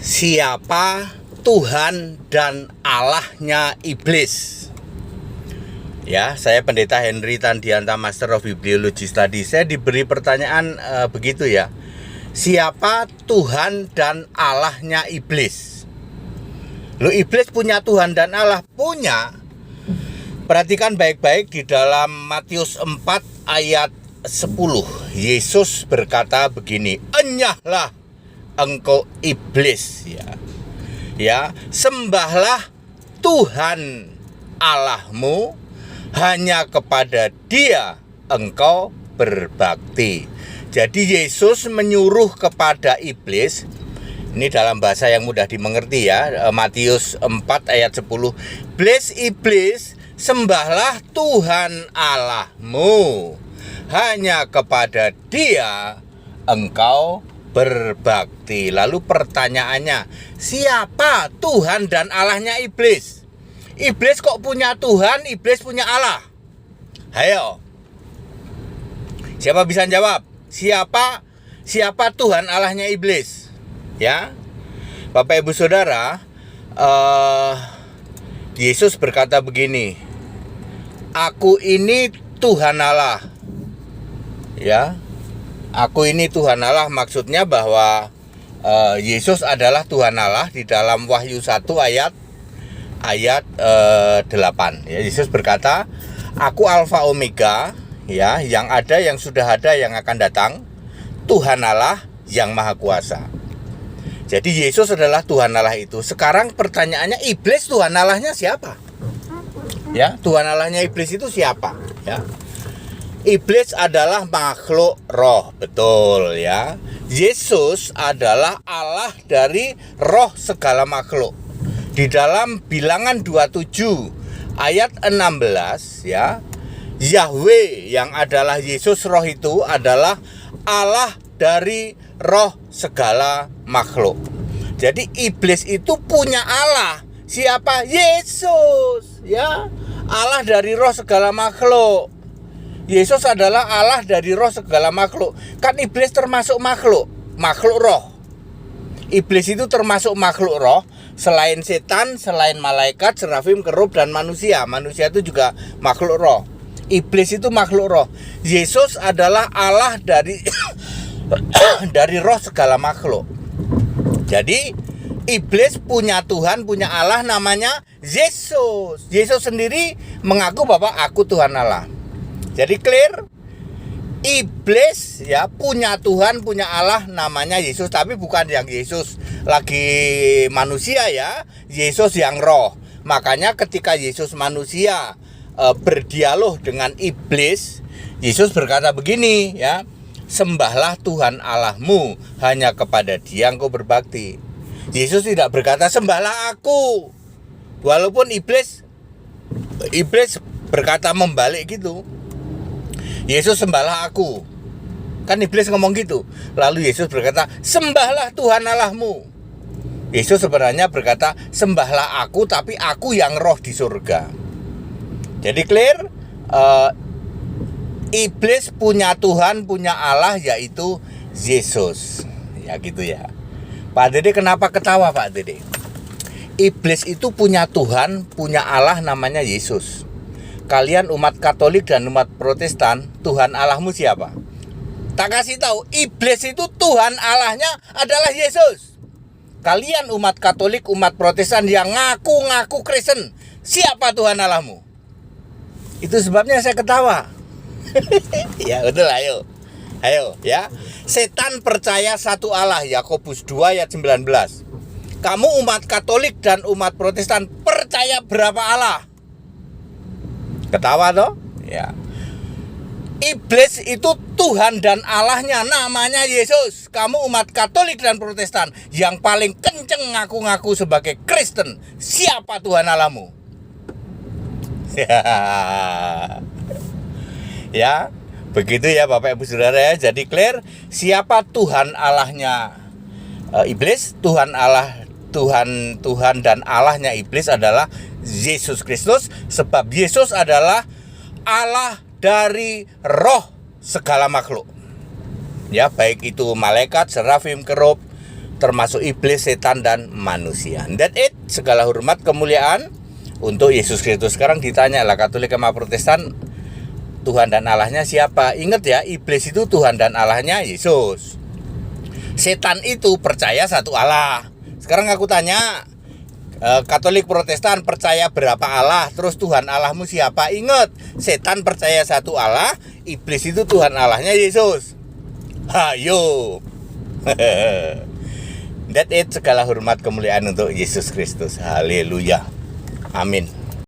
Siapa Tuhan dan Allahnya iblis? Ya, saya Pendeta Henry Tandianta, Master of Bibliology Study. Saya diberi pertanyaan begitu ya. Siapa Tuhan dan Allahnya iblis? Loh, iblis punya Tuhan dan Allah? Punya. Perhatikan baik-baik di dalam Matius 4 ayat 10. Yesus berkata begini, "Enyahlah engkau iblis, ya, sembahlah Tuhan Allahmu, hanya kepada Dia engkau berbakti." Jadi Yesus menyuruh kepada iblis, ini dalam bahasa yang mudah dimengerti ya, Matius 4 ayat 10. Iblis, sembahlah Tuhan Allahmu, hanya kepada Dia engkau berbakti. Lalu pertanyaannya, siapa Tuhan dan Allahnya iblis? Iblis kok punya Tuhan, iblis punya Allah? Ayo, siapa bisa jawab? Siapa Tuhan Allahnya iblis? Ya, Bapak Ibu Saudara, Yesus berkata begini, "Aku ini Tuhan Allah." Ya, aku ini Tuhan Allah, maksudnya bahwa Yesus adalah Tuhan Allah di dalam Wahyu 1 ayat 8. Ya, Yesus berkata, "Aku Alfa Omega, ya, yang ada, yang sudah ada, yang akan datang, Tuhan Allah yang Maha Kuasa." Jadi Yesus adalah Tuhan Allah itu. Sekarang pertanyaannya, iblis Tuhan Allahnya siapa? Ya, Tuhan Allahnya iblis itu siapa? Ya. Iblis adalah makhluk roh, betul ya. Yesus adalah Allah dari roh segala makhluk. Di dalam Bilangan 27 ayat 16 ya, Yahweh yang adalah Yesus roh itu adalah Allah dari roh segala makhluk. Jadi iblis itu punya Allah. Siapa? Yesus, ya. Allah dari roh segala makhluk. Yesus adalah Allah dari roh segala makhluk. Kan iblis termasuk makhluk roh. Iblis itu termasuk makhluk roh. Selain setan, selain malaikat, serafim, kerub, dan manusia. Manusia itu juga makhluk roh. Iblis itu makhluk roh. Yesus adalah Allah dari dari roh segala makhluk. Jadi iblis punya Tuhan, punya Allah, namanya Yesus. Yesus sendiri mengaku bahwa aku Tuhan Allah. Jadi clear, iblis ya punya Tuhan, punya Allah, namanya Yesus. Tapi bukan yang Yesus lagi manusia ya, Yesus yang roh. Makanya ketika Yesus manusia berdialog dengan iblis, Yesus berkata begini ya, "Sembahlah Tuhan Allahmu, hanya kepada Dia engkau berbakti." Yesus tidak berkata sembahlah aku. Walaupun iblis berkata membalik gitu. Yesus sembahlah aku. Kan iblis ngomong gitu. Lalu Yesus berkata, "Sembahlah Tuhan Allahmu." Yesus sebenarnya berkata, "Sembahlah aku, tapi aku yang roh di surga." Jadi clear, iblis punya Tuhan, punya Allah, yaitu Yesus. Ya gitu ya. Pak Dede kenapa ketawa, Pak Dede? Iblis itu punya Tuhan, punya Allah, namanya Yesus. Kalian umat Katolik dan umat Protestan, Tuhan Allahmu siapa? Tak kasih tahu, iblis itu Tuhan Allahnya adalah Yesus. Kalian umat Katolik, umat Protestan yang ngaku-ngaku Kristen, siapa Tuhan Allahmu? Itu sebabnya saya ketawa. Ya betul, ayo ya. Setan percaya satu Allah, Yakobus 2 ayat 19. Kamu umat Katolik dan umat Protestan percaya berapa Allah? Ketawa toh? Ya. Iblis itu Tuhan dan Allahnya namanya Yesus. Kamu umat Katolik dan Protestan yang paling kenceng ngaku-ngaku sebagai Kristen, siapa Tuhan Allahmu? Ya, begitu ya Bapak Ibu Saudara ya. Jadi clear, siapa Tuhan Allahnya iblis? Tuhan dan Allahnya iblis adalah Yesus Kristus, sebab Yesus adalah Allah dari roh segala makhluk. Ya, baik itu malaikat, serafim, kerub, termasuk iblis, setan, dan manusia. That it, segala hormat kemuliaan untuk Yesus Kristus. Sekarang ditanya lah, Katolik sama Protestan, Tuhan dan Allahnya siapa? Ingat ya, iblis itu Tuhan dan Allahnya Yesus. Setan itu percaya satu Allah. Sekarang aku tanya, Katolik Protestan percaya berapa Allah? Terus Tuhan Allahmu siapa? Ingat, setan percaya satu Allah, iblis itu Tuhan Allahnya Yesus. Hayo. That it, segala hormat kemuliaan untuk Yesus Kristus. Haleluya. Amin.